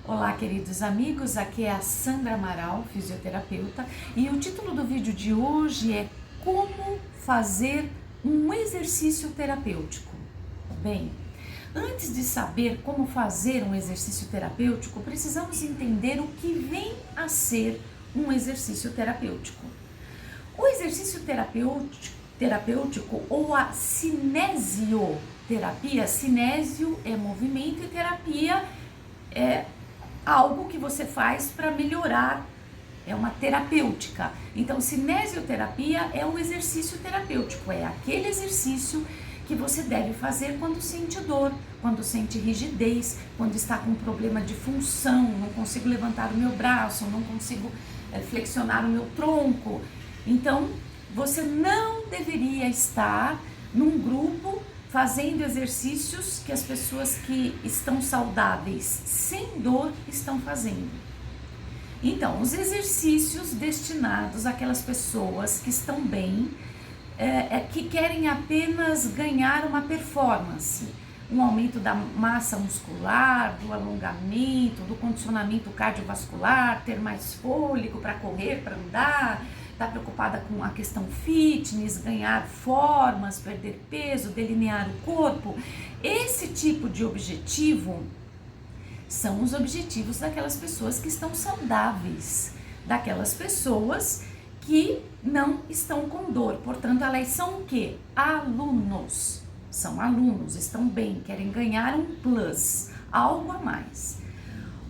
Olá, queridos amigos, aqui é a Sandra Amaral, fisioterapeuta, e o título do vídeo de hoje é Como fazer um exercício terapêutico. Bem, antes de saber como fazer um exercício terapêutico, precisamos entender o que vem a ser um exercício terapêutico. O exercício terapêutico ou a cinesioterapia, cinésio é movimento e terapia é algo que você faz para melhorar, é uma terapêutica. Então, cinesioterapia é um exercício terapêutico, é aquele exercício que você deve fazer quando sente dor, quando sente rigidez, quando está com problema de função, não consigo levantar o meu braço, não consigo flexionar o meu tronco. Então, você não deveria estar num grupo fazendo exercícios que as pessoas que estão saudáveis, sem dor, estão fazendo. Então, os exercícios destinados àquelas pessoas que estão bem, que querem apenas ganhar uma performance, um aumento da massa muscular, do alongamento, do condicionamento cardiovascular, ter mais fôlego para correr, para andar, está preocupada com a questão fitness, ganhar formas, perder peso, delinear o corpo. Esse tipo de objetivo são os objetivos daquelas pessoas que estão saudáveis, daquelas pessoas que não estão com dor. Portanto, elas são o quê? Alunos. São alunos, estão bem, querem ganhar um plus, algo a mais.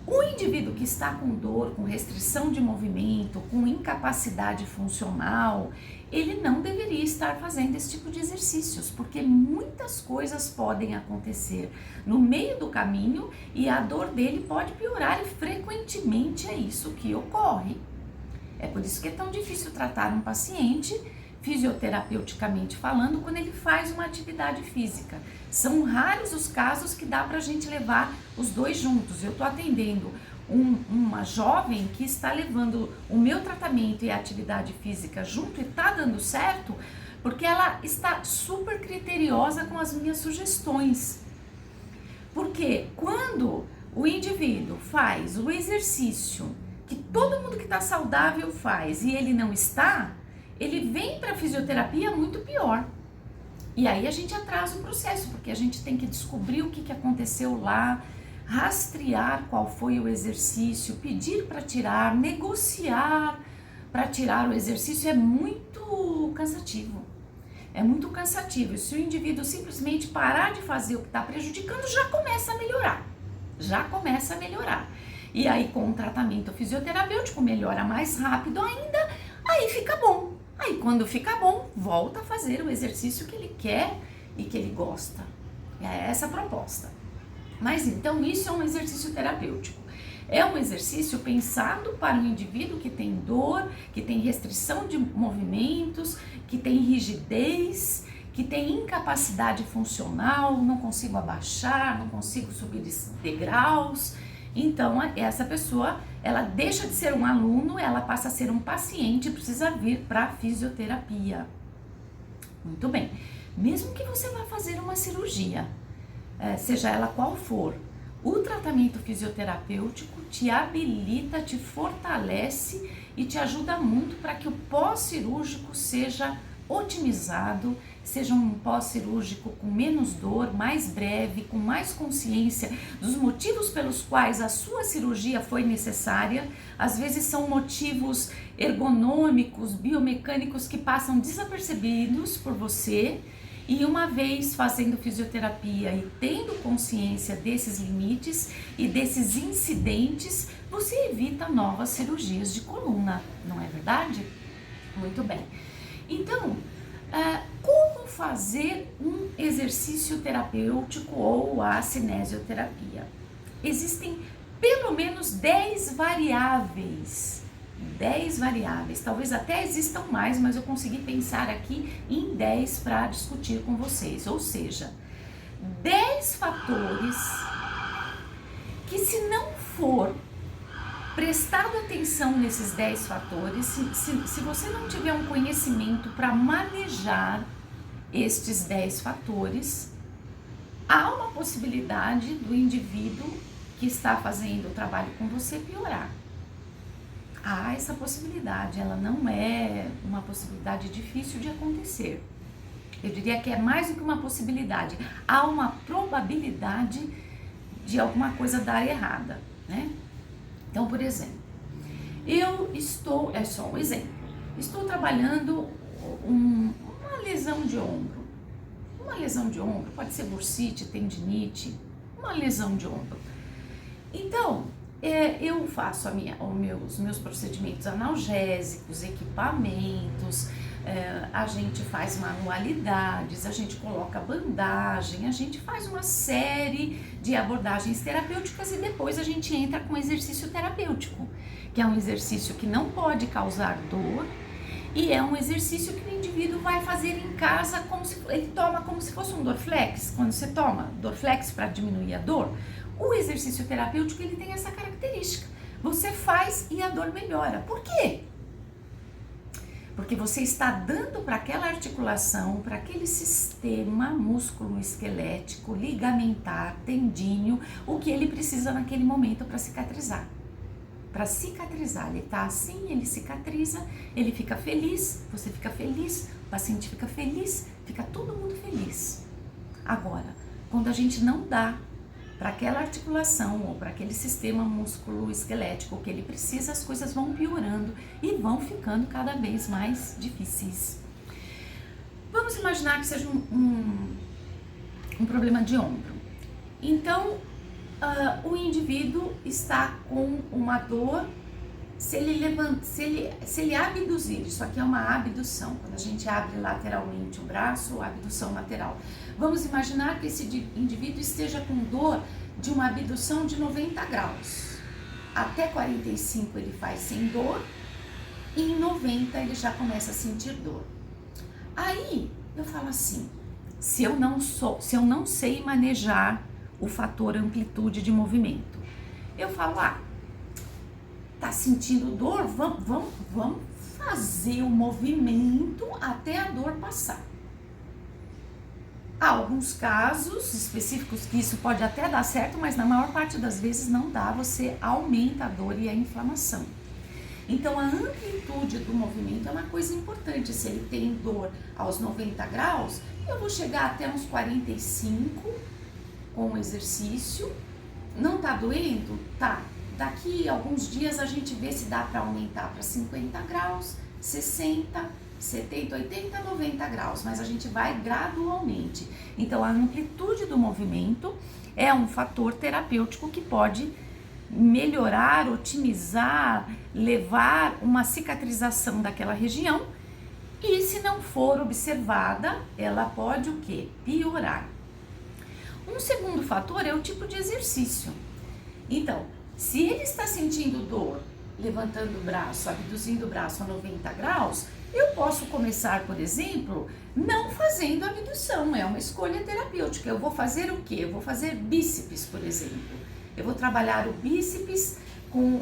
O indivíduo que está com dor, com restrição de movimento, com incapacidade funcional, ele não deveria estar fazendo esse tipo de exercícios, porque muitas coisas podem acontecer no meio do caminho e a dor dele pode piorar, e frequentemente é isso que ocorre. É por isso que é tão difícil tratar um paciente, fisioterapeuticamente falando, quando ele faz uma atividade física. São raros os casos que dá pra gente levar os dois juntos. Eu tô atendendo uma jovem que está levando o meu tratamento e a atividade física junto e tá dando certo, porque ela está super criteriosa com as minhas sugestões. Porque quando o indivíduo faz o exercício que todo mundo que está saudável faz e ele não está, ele vem para a fisioterapia muito pior. E aí a gente atrasa o processo, porque a gente tem que descobrir o que aconteceu lá, rastrear qual foi o exercício, pedir para tirar, negociar para tirar o exercício. É muito cansativo. É muito cansativo. E se o indivíduo simplesmente parar de fazer o que está prejudicando, já começa a melhorar. Já começa a melhorar. E aí com o tratamento fisioterapêutico melhora mais rápido ainda, aí fica bom. Aí quando fica bom, volta a fazer o exercício que ele quer e que ele gosta. É essa a proposta. Mas então isso é um exercício terapêutico. É um exercício pensado para um indivíduo que tem dor, que tem restrição de movimentos, que tem rigidez, que tem incapacidade funcional, não consigo abaixar, não consigo subir degraus. Então, essa pessoa, ela deixa de ser um aluno, ela passa a ser um paciente e precisa vir para a fisioterapia. Muito bem. Mesmo que você vá fazer uma cirurgia, seja ela qual for, o tratamento fisioterapêutico te habilita, te fortalece e te ajuda muito para que o pós-cirúrgico seja otimizado, seja um pós-cirúrgico com menos dor, mais breve, com mais consciência dos motivos pelos quais a sua cirurgia foi necessária. Às vezes são motivos ergonômicos, biomecânicos que passam desapercebidos por você, e uma vez fazendo fisioterapia e tendo consciência desses limites e desses incidentes, você evita novas cirurgias de coluna, não é verdade? Muito bem. Então, como fazer um exercício terapêutico ou a cinesioterapia? Existem pelo menos 10 variáveis. 10 variáveis, talvez até existam mais, mas eu consegui pensar aqui em 10 para discutir com vocês. Ou seja, 10 fatores que, se não for prestado atenção nesses 10 fatores, se você não tiver um conhecimento para manejar estes 10 fatores, há uma possibilidade do indivíduo que está fazendo o trabalho com você piorar. Há essa possibilidade, ela não é uma possibilidade difícil de acontecer. Eu diria que é mais do que uma possibilidade, há uma probabilidade de alguma coisa dar errada, né? Então, por exemplo, é só um exemplo, estou trabalhando uma lesão de ombro. Uma lesão de ombro, pode ser bursite, tendinite, uma lesão de ombro. Então, eu faço os meus procedimentos analgésicos, equipamentos, a gente faz manualidades, a gente coloca bandagem, a gente faz uma série de abordagens terapêuticas e depois a gente entra com exercício terapêutico, que é um exercício que não pode causar dor e é um exercício que o indivíduo vai fazer em casa, ele toma como se fosse um Dorflex. Quando você toma Dorflex para diminuir a dor, o exercício terapêutico ele tem essa característica. Você faz e a dor melhora. Por quê? Porque você está dando para aquela articulação, para aquele sistema músculo-esquelético, ligamentar, tendíneo, o que ele precisa naquele momento para cicatrizar. Para cicatrizar, ele está assim, ele cicatriza, ele fica feliz, você fica feliz, o paciente fica feliz, fica todo mundo feliz. Agora, quando a gente não dá para aquela articulação ou para aquele sistema músculo-esquelético que ele precisa, as coisas vão piorando e vão ficando cada vez mais difíceis. Vamos imaginar que seja um problema de ombro. Então, o indivíduo está com uma dor, se ele abduzir, isso aqui é uma abdução, quando a gente abre lateralmente o braço, abdução lateral. Vamos imaginar que esse indivíduo esteja com dor de uma abdução de 90 graus. Até 45 ele faz sem dor e em 90 ele já começa a sentir dor. Aí eu falo assim, se eu não sei manejar o fator amplitude de movimento, eu falo, tá sentindo dor? Vamos fazer o movimento até a dor passar. Há alguns casos específicos que isso pode até dar certo, mas na maior parte das vezes não dá, você aumenta a dor e a inflamação. Então a amplitude do movimento é uma coisa importante. Se ele tem dor aos 90 graus, eu vou chegar até uns 45 com o exercício. Não tá doendo? Tá. Daqui a alguns dias a gente vê se dá para aumentar para 50 graus, 60, 70, 80, 90 graus, mas a gente vai gradualmente. Então, a amplitude do movimento é um fator terapêutico que pode melhorar, otimizar, levar uma cicatrização daquela região e, se não for observada, ela pode o quê? Piorar. Um segundo fator é o tipo de exercício. Então, se ele está sentindo dor levantando o braço, abduzindo o braço a 90 graus, eu posso começar, por exemplo, não fazendo abdução, é uma escolha terapêutica. Eu vou fazer o quê? Eu vou fazer bíceps, por exemplo. Eu vou trabalhar o bíceps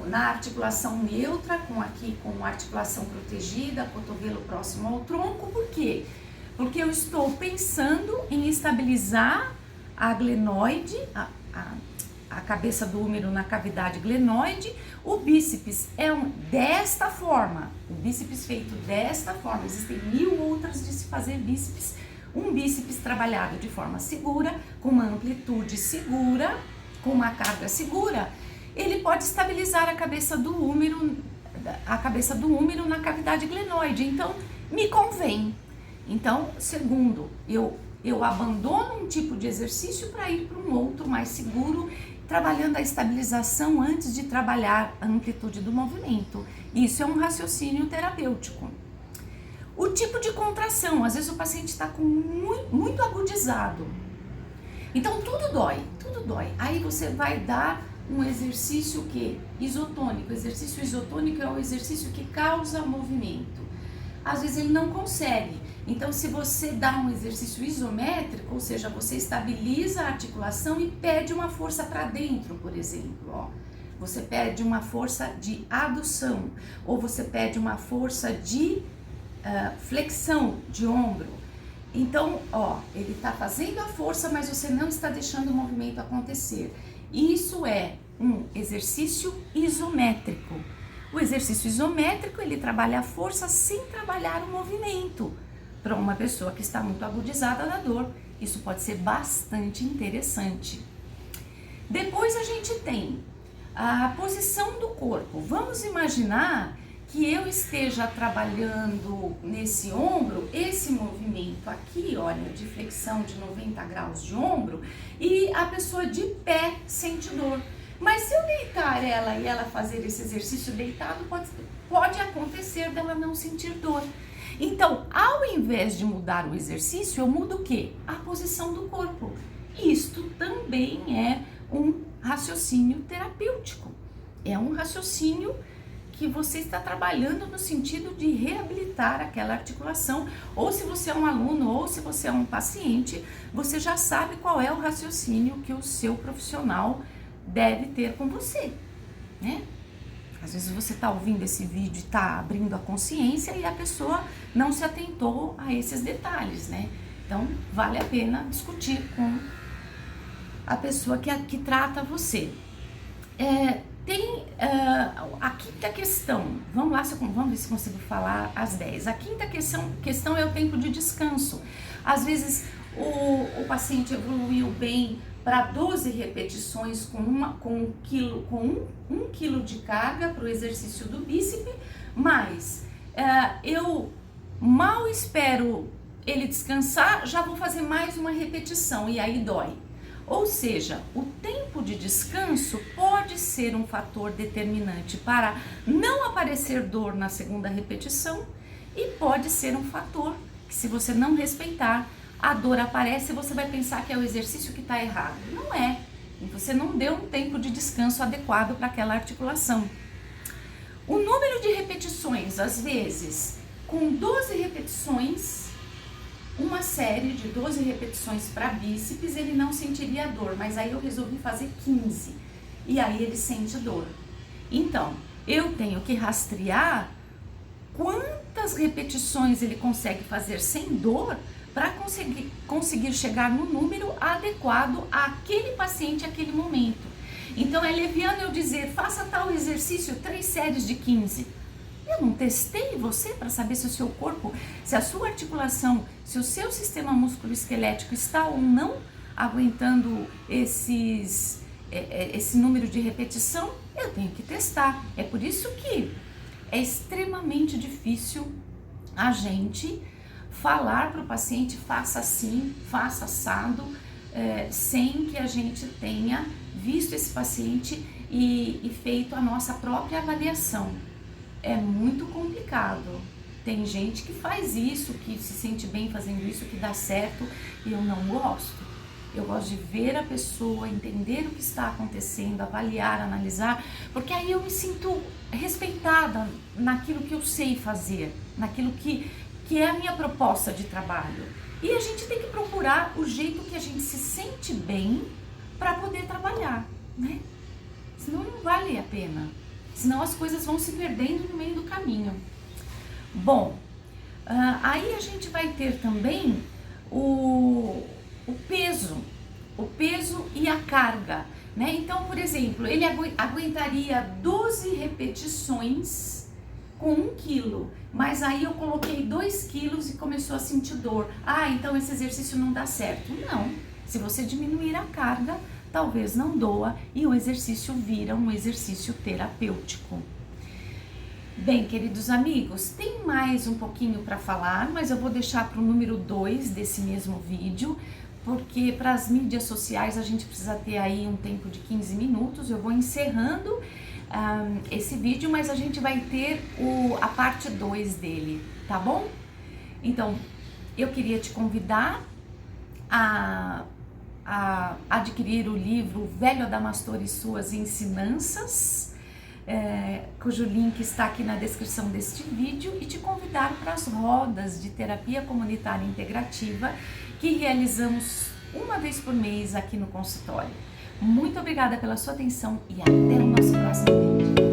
na articulação neutra, com articulação protegida, cotovelo próximo ao tronco. Por quê? Porque eu estou pensando em estabilizar a glenoide, a cabeça do úmero na cavidade glenoide. O bíceps é desta forma, o bíceps feito desta forma. Existem 1000 outras de se fazer bíceps. Um bíceps trabalhado de forma segura, com uma amplitude segura, com uma carga segura, ele pode estabilizar a cabeça do úmero na cavidade glenoide. Então, me convém. Então, segundo, eu abandono um tipo de exercício para ir para um outro mais seguro, trabalhando a estabilização antes de trabalhar a amplitude do movimento. Isso é um raciocínio terapêutico. O tipo de contração, às vezes o paciente está com muito agudizado. Então tudo dói. Aí você vai dar um exercício isotônico. O exercício isotônico é o exercício que causa movimento. Às vezes ele não consegue. Então, se você dá um exercício isométrico, ou seja, você estabiliza a articulação e pede uma força para dentro, por exemplo, você pede uma força de adução, ou você pede uma força de flexão de ombro. Então, ele está fazendo a força, mas você não está deixando o movimento acontecer. Isso é um exercício isométrico. O exercício isométrico, ele trabalha a força sem trabalhar o movimento. Para uma pessoa que está muito agudizada na dor, isso pode ser bastante interessante. Depois a gente tem a posição do corpo. Vamos imaginar que eu esteja trabalhando nesse ombro, esse movimento aqui, olha, de flexão de 90 graus de ombro, e a pessoa de pé sente dor. Mas se eu deitar ela e ela fazer esse exercício deitado, pode acontecer dela não sentir dor. Então, ao invés de mudar o exercício, eu mudo o quê? A posição do corpo. Isto também é um raciocínio terapêutico. É um raciocínio que você está trabalhando no sentido de reabilitar aquela articulação. Ou se você é um aluno, ou se você é um paciente, você já sabe qual é o raciocínio que o seu profissional deve ter com você, né? Às vezes você está ouvindo esse vídeo e está abrindo a consciência e a pessoa não se atentou a esses detalhes, né? Então, vale a pena discutir com a pessoa que trata você. Tem a quinta questão, vamos ver se consigo falar as 10. A quinta questão é o tempo de descanso. Às vezes o paciente evoluiu bem para 12 repetições com 1 quilo de carga para o exercício do bíceps, mas eu mal espero ele descansar, já vou fazer mais uma repetição e aí dói. Ou seja, o tempo de descanso pode ser um fator determinante para não aparecer dor na segunda repetição e pode ser um fator que, se você não respeitar, a dor aparece e você vai pensar que é o exercício que está errado. Não é. Você não deu um tempo de descanso adequado para aquela articulação. O número de repetições, às vezes, com 12 repetições, uma série de 12 repetições para bíceps, ele não sentiria dor, mas aí eu resolvi fazer 15 e aí ele sente dor. Então, eu tenho que rastrear quantas repetições ele consegue fazer sem dor para conseguir chegar no número adequado àquele paciente, àquele momento. Então, é leviano eu dizer, faça tal exercício, 3 séries de 15. Eu não testei você para saber se o seu corpo, se a sua articulação, se o seu sistema músculo-esquelético está ou não aguentando esse número de repetição. Eu tenho que testar. É por isso que é extremamente difícil a gente falar para o paciente, faça assim, faça assado, sem que a gente tenha visto esse paciente e feito a nossa própria avaliação. É muito complicado. Tem gente que faz isso, que se sente bem fazendo isso, que dá certo, e eu não gosto. Eu gosto de ver a pessoa, entender o que está acontecendo, avaliar, analisar, porque aí eu me sinto respeitada naquilo que eu sei fazer, naquilo que é a minha proposta de trabalho. E a gente tem que procurar o jeito que a gente se sente bem para poder trabalhar, né? Senão não vale a pena. Senão as coisas vão se perdendo no meio do caminho. Bom, aí a gente vai ter também o peso e a carga, né? Então, por exemplo, ele aguentaria 12 repetições com 1 quilo, mas aí eu coloquei 2 quilos e começou a sentir dor. Ah, então esse exercício não dá certo. Não, se você diminuir a carga, talvez não doa e o exercício vira um exercício terapêutico. Bem, queridos amigos, tem mais um pouquinho para falar, mas eu vou deixar para o número 2 desse mesmo vídeo, porque para as mídias sociais a gente precisa ter aí um tempo de 15 minutos. Eu vou encerrando esse vídeo, mas a gente vai ter a parte 2 dele, tá bom? Então, eu queria te convidar a adquirir o livro Velho Adamastor e Suas Ensinanças, cujo link está aqui na descrição deste vídeo, e te convidar para as rodas de terapia comunitária integrativa que realizamos uma vez por mês aqui no consultório. Muito obrigada pela sua atenção e até o nosso próximo vídeo.